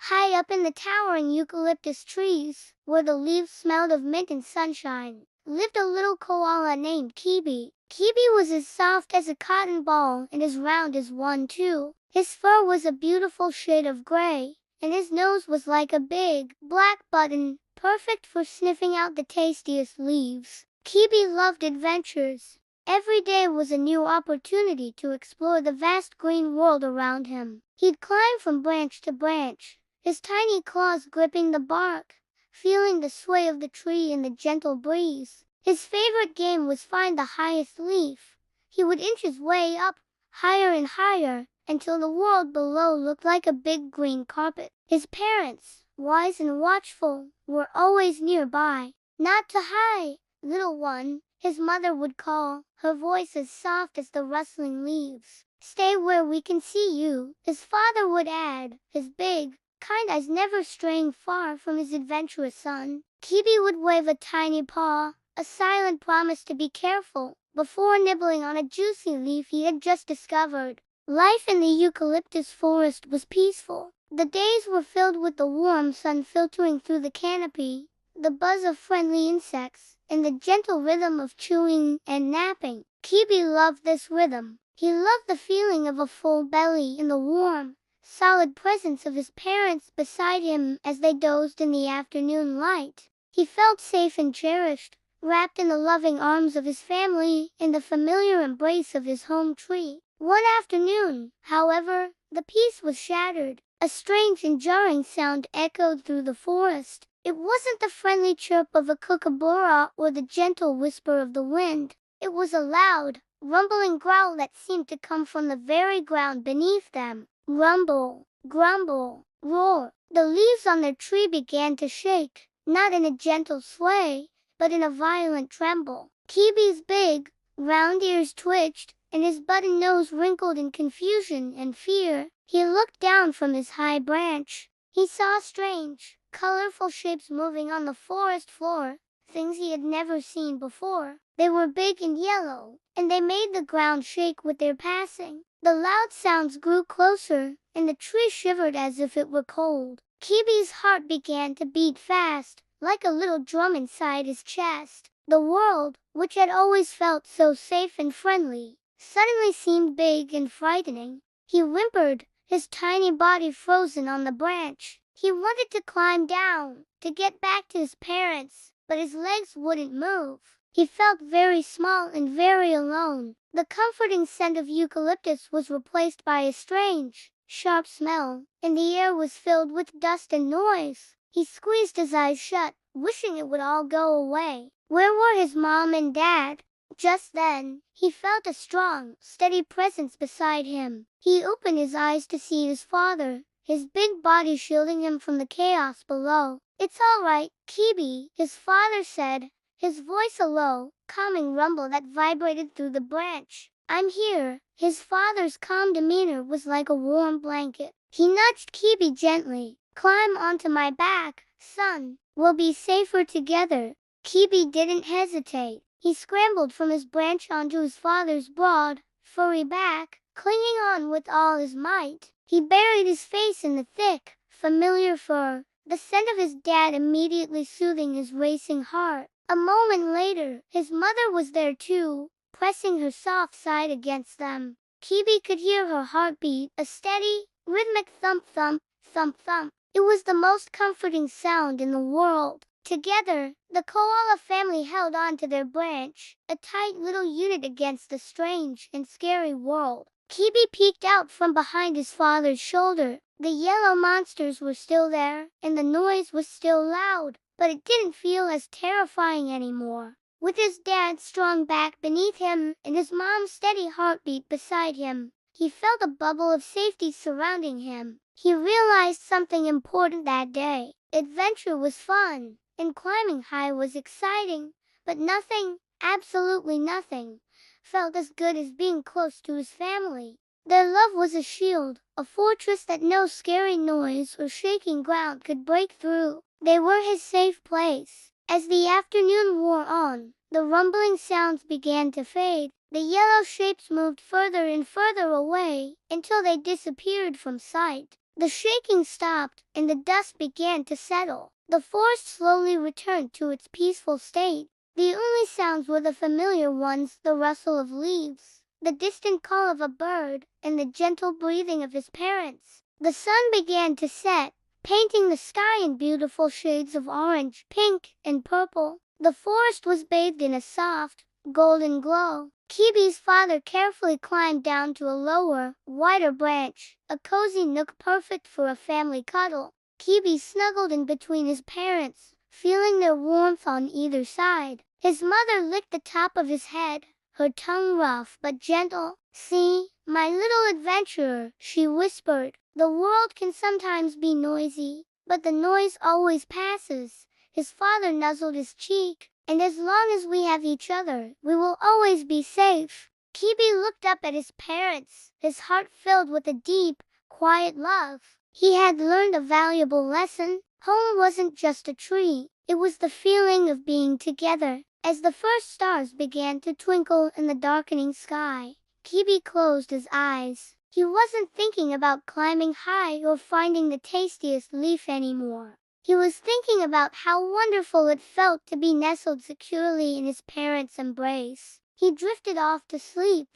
High up in the towering eucalyptus trees, where the leaves smelled of mint and sunshine, lived a little koala named Kibi. Kibi was as soft as a cotton ball and as round as one too. His fur was a beautiful shade of gray, and his nose was like a big, black button, perfect for sniffing out the tastiest leaves. Kibi loved adventures. Every day was a new opportunity to explore the vast green world around him. He'd climb from branch to branch, his tiny claws gripping the bark, feeling the sway of the tree in the gentle breeze. His favorite game was find the highest leaf. He would inch his way up, higher and higher, until the world below looked like a big green carpet. His parents, wise and watchful, were always nearby. "Not too high, little one," his mother would call, her voice as soft as the rustling leaves. "Stay where we can see you," his father would add, his big, kind eyes never straying far from his adventurous son. Kibi would wave a tiny paw, a silent promise to be careful, before nibbling on a juicy leaf he had just discovered. Life in the eucalyptus forest was peaceful. The days were filled with the warm sun filtering through the canopy, the buzz of friendly insects, and the gentle rhythm of chewing and napping. Kibi loved this rhythm. He loved the feeling of a full belly and the warm, solid presence of his parents beside him as they dozed in the afternoon light. He felt safe and cherished, wrapped in the loving arms of his family and the familiar embrace of his home tree. One afternoon, however, the peace was shattered. A strange and jarring sound echoed through the forest. It wasn't the friendly chirp of a kookaburra or the gentle whisper of the wind. It was a loud, rumbling growl that seemed to come from the very ground beneath them. Rumble, grumble, roar. The leaves on their tree began to shake, not in a gentle sway, but in a violent tremble. Kibi's big, round ears twitched, and his button nose wrinkled in confusion and fear. He looked down from his high branch. He saw strange, colorful shapes moving on the forest floor, things he had never seen before. They were big and yellow, and they made the ground shake with their passing. The loud sounds grew closer, and the tree shivered as if it were cold. Kibi's heart began to beat fast, like a little drum inside his chest. The world, which had always felt so safe and friendly, suddenly seemed big and frightening. He whimpered, his tiny body frozen on the branch. He wanted to climb down, to get back to his parents, but his legs wouldn't move. He felt very small and very alone. The comforting scent of eucalyptus was replaced by a strange, sharp smell, and the air was filled with dust and noise. He squeezed his eyes shut, wishing it would all go away. Where were his mom and dad? Just then, he felt a strong, steady presence beside him. He opened his eyes to see his father, his big body shielding him from the chaos below. "It's all right, Kibi," his father said, his voice a low, calming rumble that vibrated through the branch. "I'm here." His father's calm demeanor was like a warm blanket. He nudged Kibi gently. "Climb onto my back, son. We'll be safer together." Kibi didn't hesitate. He scrambled from his branch onto his father's broad, furry back, clinging on with all his might. He buried his face in the thick, familiar fur, the scent of his dad immediately soothing his racing heart. A moment later, his mother was there too, pressing her soft side against them. Kibi could hear her heartbeat, a steady, rhythmic thump-thump, thump-thump. It was the most comforting sound in the world. Together, the koala family held on to their branch, a tight little unit against the strange and scary world. Kibi peeked out from behind his father's shoulder. The yellow monsters were still there, and the noise was still loud, but it didn't feel as terrifying anymore. With his dad's strong back beneath him and his mom's steady heartbeat beside him, he felt a bubble of safety surrounding him. He realized something important that day. Adventure was fun, and climbing high was exciting, but nothing, absolutely nothing, felt as good as being close to his family. Their love was a shield, a fortress that no scary noise or shaking ground could break through. They were his safe place. As the afternoon wore on, the rumbling sounds began to fade. The yellow shapes moved further and further away, until they disappeared from sight. The shaking stopped, and the dust began to settle. The forest slowly returned to its peaceful state. The only sounds were the familiar ones, the rustle of leaves, the distant call of a bird, and the gentle breathing of his parents. The sun began to set, painting the sky in beautiful shades of orange, pink, and purple. The forest was bathed in a soft, golden glow. Kibi's father carefully climbed down to a lower, wider branch, a cozy nook perfect for a family cuddle. Kibi snuggled in between his parents, feeling their warmth on either side. His mother licked the top of his head, her tongue rough but gentle. "See, my little adventurer," she whispered. "The world can sometimes be noisy, but the noise always passes." His father nuzzled his cheek. "And as long as we have each other, we will always be safe." Kibi looked up at his parents, his heart filled with a deep, quiet love. He had learned a valuable lesson. Home wasn't just a tree, it was the feeling of being together. As the first stars began to twinkle in the darkening sky, Kibi closed his eyes. He wasn't thinking about climbing high or finding the tastiest leaf anymore. He was thinking about how wonderful it felt to be nestled securely in his parents' embrace. He drifted off to sleep,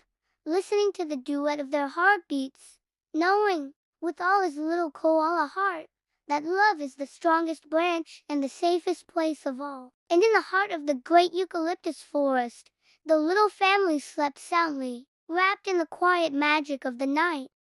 listening to the duet of their heartbeats, knowing, with all his little koala heart, that love is the strongest branch and the safest place of all. And in the heart of the great eucalyptus forest, the little family slept soundly, wrapped in the quiet magic of the night.